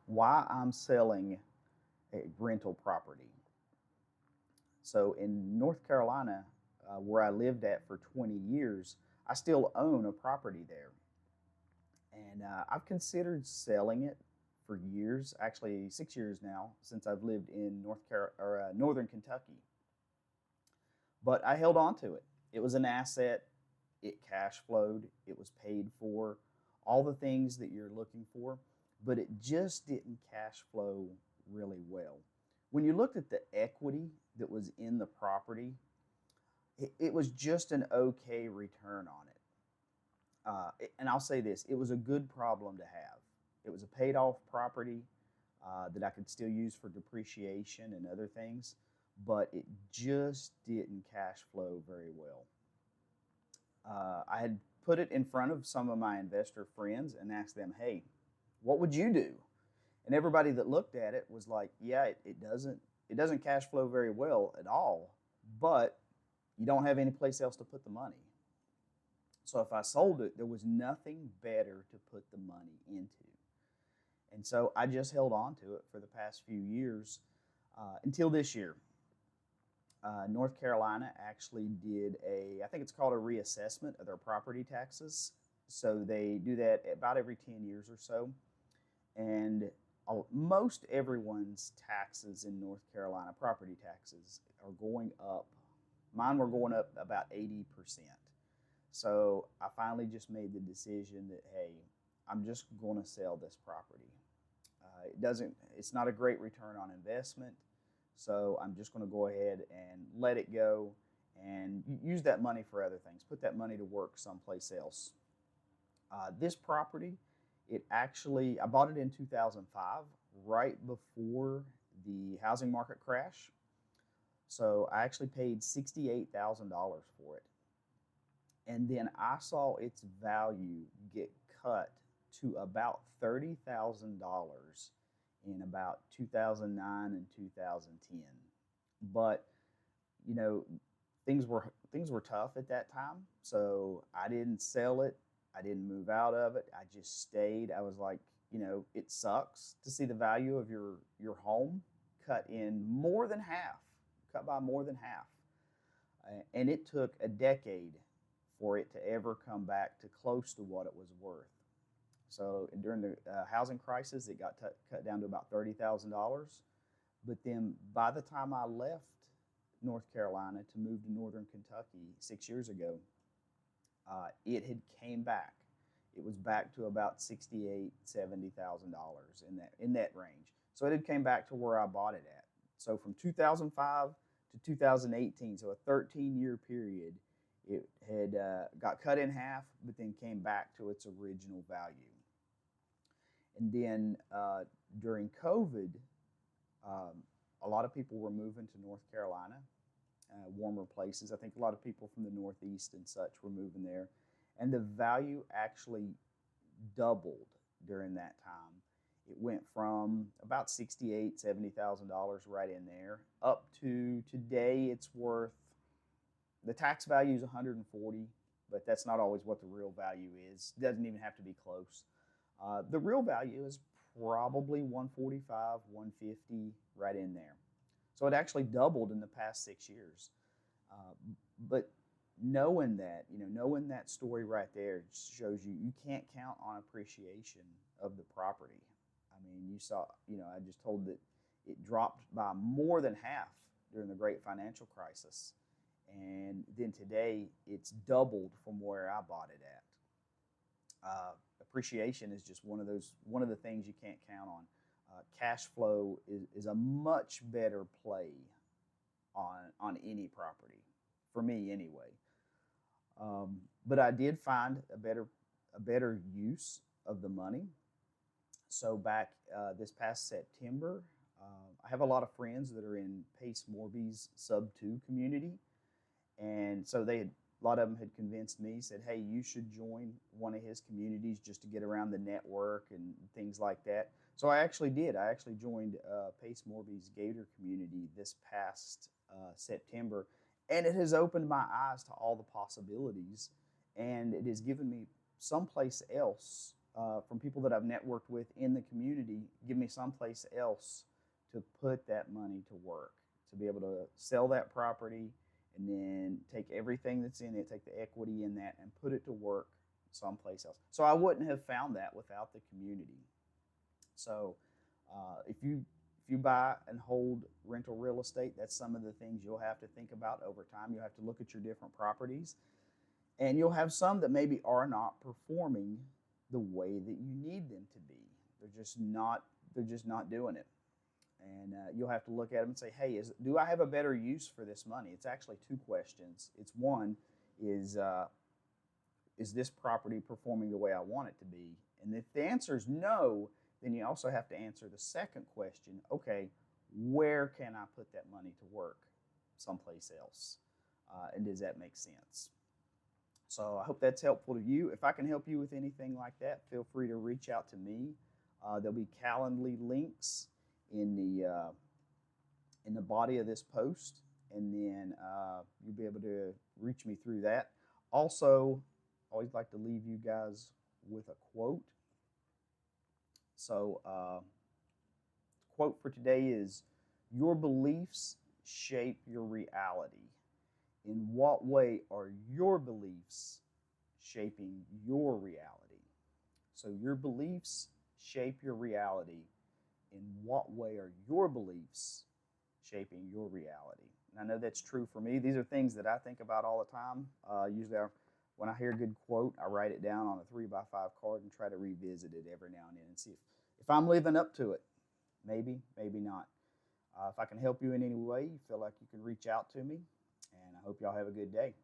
why I'm selling a rental property. So in North Carolina, where I lived at for 20 years, I still own a property there. And I've considered selling it for years, actually 6 years now, since I've lived in Northern Kentucky. But I held on to it. It was an asset. It cash flowed. It was paid for. All the things that you're looking for, but it just didn't cash flow really well. When you looked at the equity that was in the property, it was just an okay return on it. And I'll say this, it was a good problem to have. It was a paid off property that I could still use for depreciation and other things, but it just didn't cash flow very well. I had put it in front of some of my investor friends and asked them, hey, what would you do? And everybody that looked at it was like, yeah, it doesn't cash flow very well at all, but you don't have any place else to put the money. So if I sold it, there was nothing better to put the money into. And so I just held on to it for the past few years until this year. North Carolina actually did I think it's called a reassessment of their property taxes. So they do that about every 10 years or so. And most everyone's taxes in North Carolina, property taxes, are going up. Mine were going up about 80%. So I finally just made the decision that, hey, I'm just going to sell this property. It's not a great return on investment. So I'm just going to go ahead and let it go and use that money for other things. Put that money to work someplace else. This property, I bought it in 2005, right before the housing market crash. So I actually paid $68,000 for it. And then I saw its value get cut to about $30,000 in about 2009 and 2010. But you know, things were tough at that time, so I didn't sell it. I didn't move out of it. I just stayed. I was like, it sucks to see the value of your home cut by more than half. And it took a decade for it to ever come back to close to what it was worth. So during the housing crisis, it got cut down to about $30,000. But then by the time I left North Carolina to move to Northern Kentucky 6 years ago, it had came back. It was back to about $68,000-$70,000 in that range. So it had came back to where I bought it at. So from 2005 to 2018, so a 13-year period, it had got cut in half, but then came back to its original value. And then during COVID, a lot of people were moving to North Carolina, warmer places. I think a lot of people from the Northeast and such were moving there. And the value actually doubled during that time. It went from about $68,000, $70,000 right in there up to today it's worth, the tax value is 140, but that's not always what the real value is. It doesn't even have to be close. The real value is probably 145, 150, right in there. So it actually doubled in the past 6 years. But knowing that story right there shows you can't count on appreciation of the property. I mean, you saw, I just told that it dropped by more than half during the great financial crisis. And then today it's doubled from where I bought it at. Appreciation is just one of the things you can't count on. Cash flow is a much better play on any property, for me anyway. But I did find a better use of the money. So back this past September, I have a lot of friends that are in Pace Morby's Sub 2 community. And so a lot of them had convinced me, said, hey, you should join one of his communities just to get around the network and things like that. So I actually did. I actually joined Pace Morby's Gator community this past September. And it has opened my eyes to all the possibilities. And it has given me someplace else from people that I've networked with in the community, give me someplace else to put that money to work, to be able to sell that property and then take everything that's in it, take the equity in that, and put it to work someplace else. So I wouldn't have found that without the community. So if you buy and hold rental real estate, that's some of the things you'll have to think about over time. You'll have to look at your different properties, and you'll have some that maybe are not performing the way that you need them to be. They're just not. They're just not doing it. And you'll have to look at them and say, "Hey, do I have a better use for this money?" It's actually two questions. It's one is this property performing the way I want it to be? And if the answer is no, then you also have to answer the second question. Okay, where can I put that money to work? Someplace else. And does that make sense? So I hope that's helpful to you. If I can help you with anything like that, feel free to reach out to me. There'll be Calendly links in the body of this post, and then you'll be able to reach me through that. Also, I always like to leave you guys with a quote. So, quote for today is, "Your beliefs shape your reality. In what way are your beliefs shaping your reality?" So your beliefs shape your reality. In what way are your beliefs shaping your reality? And I know that's true for me. These are things that I think about all the time. Usually when I hear a good quote, I write it down on a 3x5 card and try to revisit it every now and then and see if I'm living up to it. Maybe, maybe not. If I can help you in any way, you feel like you can reach out to me. And I hope y'all have a good day.